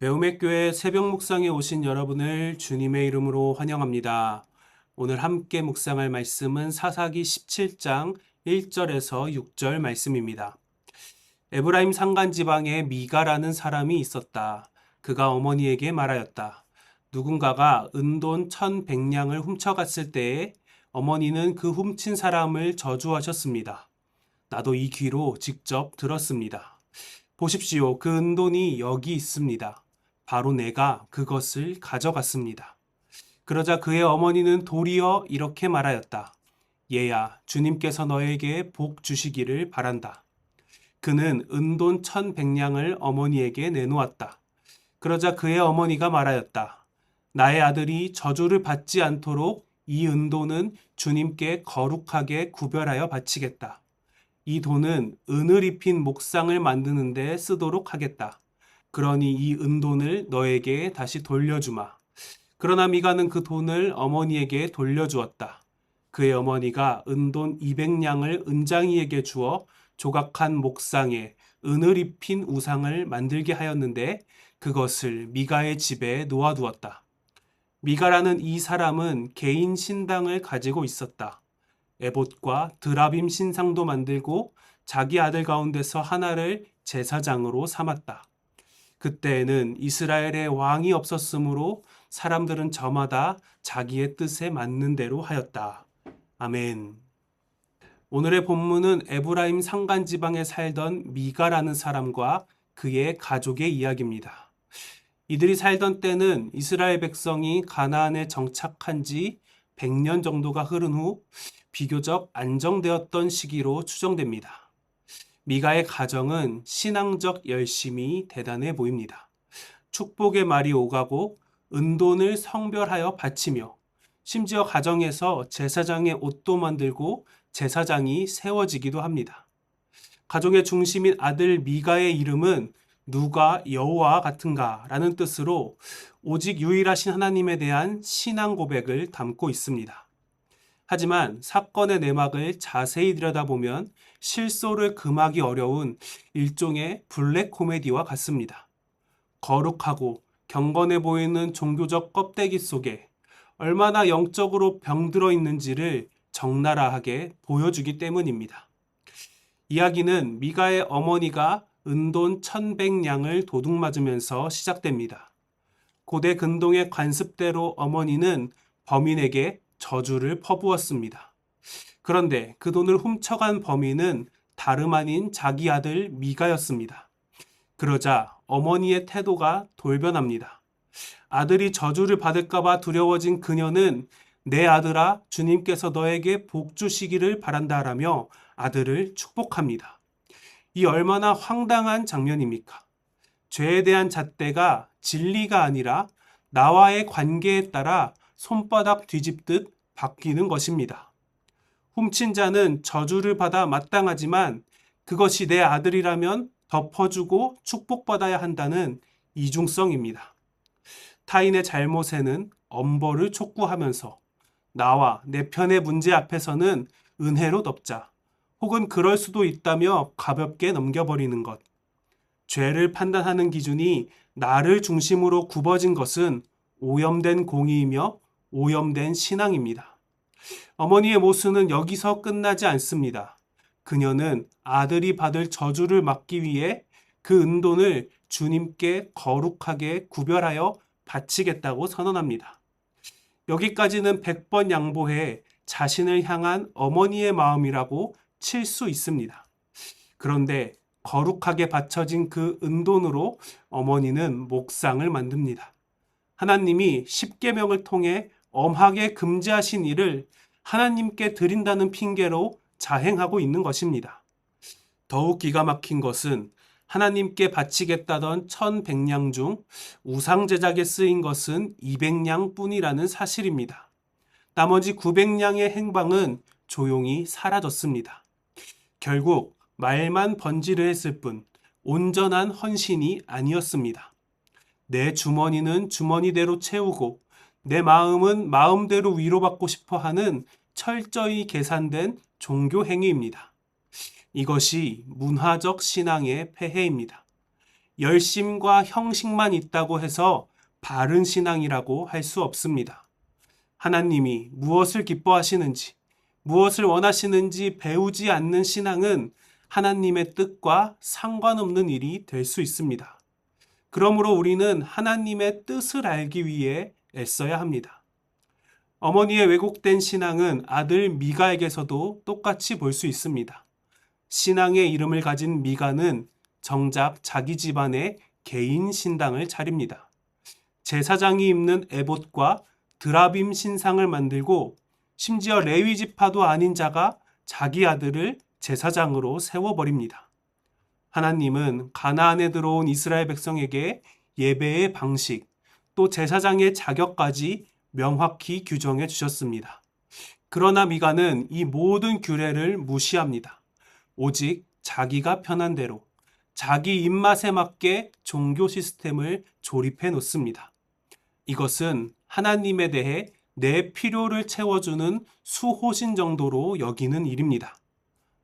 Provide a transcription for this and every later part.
배움의 교회 새벽 묵상에 오신 여러분을 주님의 이름으로 환영합니다. 오늘 함께 묵상할 말씀은 사사기 17장 1절에서 6절 말씀입니다. 에브라임 산간 지방에 미가라는 사람이 있었다. 그가 어머니에게 말하였다. 누군가가 은돈 1,100냥을 훔쳐갔을 때에 어머니는 그 훔친 사람을 저주하셨습니다. 나도 이 귀로 직접 들었습니다. 보십시오. 그 은돈이 여기 있습니다. 바로 내가 그것을 가져갔습니다. 그러자 그의 어머니는 도리어 이렇게 말하였다. 얘야, 주님께서 너에게 복 주시기를 바란다. 그는 은돈 1,100냥을 어머니에게 내놓았다. 그러자 그의 어머니가 말하였다. 나의 아들이 저주를 받지 않도록 이 은돈은 주님께 거룩하게 구별하여 바치겠다. 이 돈은 은을 입힌 목상을 만드는 데 쓰도록 하겠다. 그러니 이 은돈을 너에게 다시 돌려주마. 그러나 미가는 그 돈을 어머니에게 돌려주었다. 그의 어머니가 은돈 200냥을 은장이에게 주어 조각한 목상에 은을 입힌 우상을 만들게 하였는데 그것을 미가의 집에 놓아두었다. 미가라는 이 사람은 개인 신당을 가지고 있었다. 에봇과 드라빔 신상도 만들고 자기 아들 가운데서 하나를 제사장으로 삼았다. 그때에는 이스라엘의 왕이 없었으므로 사람들은 저마다 자기의 뜻에 맞는 대로 하였다. 아멘. 오늘의 본문은 에브라임 산간 지방에 살던 미가라는 사람과 그의 가족의 이야기입니다. 이들이 살던 때는 이스라엘 백성이 가나안에 정착한 지 100년 정도가 흐른 후 비교적 안정되었던 시기로 추정됩니다. 미가의 가정은 신앙적 열심이 대단해 보입니다. 축복의 말이 오가고 은돈을 성별하여 바치며 심지어 가정에서 제사장의 옷도 만들고 제사장이 세워지기도 합니다. 가족의 중심인 아들 미가의 이름은 누가 여호와 같은가 라는 뜻으로 오직 유일하신 하나님에 대한 신앙 고백을 담고 있습니다. 하지만 사건의 내막을 자세히 들여다보면 실소를 금하기 어려운 일종의 블랙 코미디와 같습니다. 거룩하고 경건해 보이는 종교적 껍데기 속에 얼마나 영적으로 병들어 있는지를 적나라하게 보여주기 때문입니다. 이야기는 미가의 어머니가 은돈 1,100냥을 도둑맞으면서 시작됩니다. 고대 근동의 관습대로 어머니는 범인에게 저주를 퍼부었습니다. 그런데 그 돈을 훔쳐간 범인은 다름 아닌 자기 아들 미가였습니다. 그러자 어머니의 태도가 돌변합니다. 아들이 저주를 받을까봐 두려워진 그녀는 내 아들아, 주님께서 너에게 복 주시기를 바란다라며 아들을 축복합니다. 이 얼마나 황당한 장면입니까? 죄에 대한 잣대가 진리가 아니라 나와의 관계에 따라 손바닥 뒤집듯 바뀌는 것입니다. 훔친 자는 저주를 받아 마땅하지만 그것이 내 아들이라면 덮어주고 축복받아야 한다는 이중성입니다. 타인의 잘못에는 엄벌을 촉구하면서 나와 내 편의 문제 앞에서는 은혜로 덮자, 혹은 그럴 수도 있다며 가볍게 넘겨버리는 것. 죄를 판단하는 기준이 나를 중심으로 굽어진 것은 오염된 공의이며 오염된 신앙입니다. 어머니의 모순은 여기서 끝나지 않습니다. 그녀는 아들이 받을 저주를 막기 위해 그 은돈을 주님께 거룩하게 구별하여 바치겠다고 선언합니다. 여기까지는 100번 양보해 자신을 향한 어머니의 마음이라고 칠 수 있습니다. 그런데 거룩하게 바쳐진 그 은돈으로 어머니는 목상을 만듭니다. 하나님이 십계명을 통해 엄하게 금지하신 일을 하나님께 드린다는 핑계로 자행하고 있는 것입니다. 더욱 기가 막힌 것은 하나님께 바치겠다던 1,100냥 중 우상 제작에 쓰인 것은 200냥 뿐이라는 사실입니다. 나머지 900냥의 행방은 조용히 사라졌습니다. 결국 말만 번지를 했을 뿐 온전한 헌신이 아니었습니다. 내 주머니는 주머니대로 채우고 내 마음은 마음대로 위로받고 싶어 하는 철저히 계산된 종교 행위입니다. 이것이 문화적 신앙의 폐해입니다. 열심과 형식만 있다고 해서 바른 신앙이라고 할 수 없습니다. 하나님이 무엇을 기뻐하시는지, 무엇을 원하시는지 배우지 않는 신앙은 하나님의 뜻과 상관없는 일이 될 수 있습니다. 그러므로 우리는 하나님의 뜻을 알기 위해 애써야 합니다. 어머니의 왜곡된 신앙은 아들 미가에게서도 똑같이 볼 수 있습니다. 신앙의 이름을 가진 미가는 정작 자기 집안의 개인 신당을 차립니다. 제사장이 입는 에봇과 드라빔 신상을 만들고 심지어 레위 지파도 아닌 자가 자기 아들을 제사장으로 세워버립니다. 하나님은 가나안에 들어온 이스라엘 백성에게 예배의 방식, 또 제사장의 자격까지 명확히 규정해 주셨습니다. 그러나 미가는 이 모든 규례를 무시합니다. 오직 자기가 편한 대로, 자기 입맛에 맞게 종교 시스템을 조립해 놓습니다. 이것은 하나님에 대해 내 필요를 채워주는 수호신 정도로 여기는 일입니다.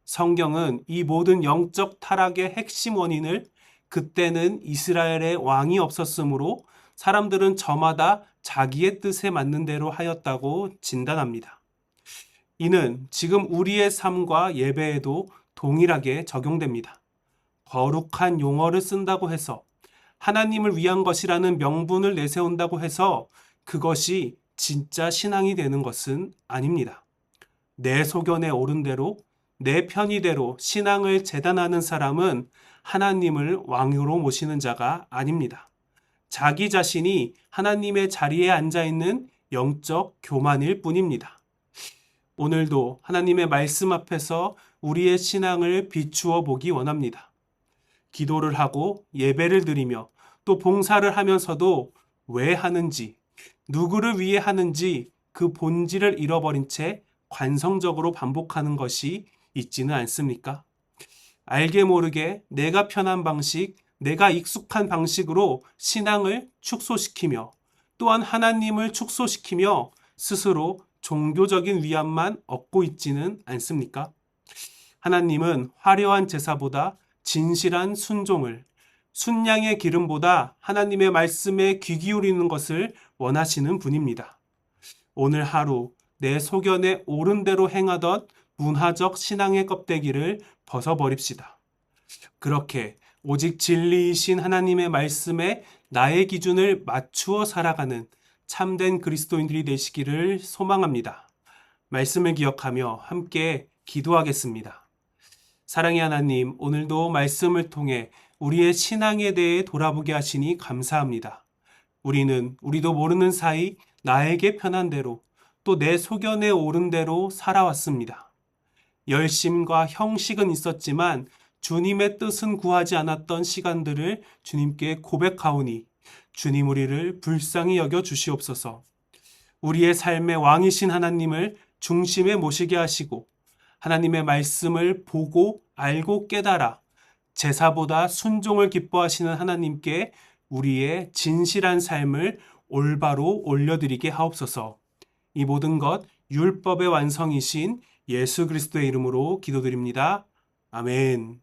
성경은 이 모든 영적 타락의 핵심 원인을 그때는 이스라엘의 왕이 없었으므로 사람들은 저마다 자기의 뜻에 맞는 대로 하였다고 진단합니다. 이는 지금 우리의 삶과 예배에도 동일하게 적용됩니다. 거룩한 용어를 쓴다고 해서 하나님을 위한 것이라는 명분을 내세운다고 해서 그것이 진짜 신앙이 되는 것은 아닙니다. 내 소견에 옳은 대로, 내 편의대로 신앙을 재단하는 사람은 하나님을 왕으로 모시는 자가 아닙니다. 자기 자신이 하나님의 자리에 앉아 있는 영적 교만일 뿐입니다. 오늘도 하나님의 말씀 앞에서 우리의 신앙을 비추어 보기 원합니다. 기도를 하고 예배를 드리며 또 봉사를 하면서도 왜 하는지, 누구를 위해 하는지 그 본질을 잃어버린 채 관성적으로 반복하는 것이 있지는 않습니까? 알게 모르게 내가 편한 방식, 내가 익숙한 방식으로 신앙을 축소시키며 또한 하나님을 축소시키며 스스로 종교적인 위안만 얻고 있지는 않습니까? 하나님은 화려한 제사보다 진실한 순종을, 순양의 기름보다 하나님의 말씀에 귀 기울이는 것을 원하시는 분입니다. 오늘 하루 내 소견에 옳은 대로 행하던 문화적 신앙의 껍데기를 벗어버립시다. 그렇게 오직 진리이신 하나님의 말씀에 나의 기준을 맞추어 살아가는 참된 그리스도인들이 되시기를 소망합니다. 말씀을 기억하며 함께 기도하겠습니다. 사랑의 하나님, 오늘도 말씀을 통해 우리의 신앙에 대해 돌아보게 하시니 감사합니다. 우리도 모르는 사이 나에게 편한 대로 또 내 소견에 옳은 대로 살아왔습니다. 열심과 형식은 있었지만 주님의 뜻은 구하지 않았던 시간들을 주님께 고백하오니 주님 우리를 불쌍히 여겨 주시옵소서. 우리의 삶의 왕이신 하나님을 중심에 모시게 하시고 하나님의 말씀을 보고 알고 깨달아 제사보다 순종을 기뻐하시는 하나님께 우리의 진실한 삶을 올바로 올려드리게 하옵소서. 이 모든 것 율법의 완성이신 예수 그리스도의 이름으로 기도드립니다. 아멘.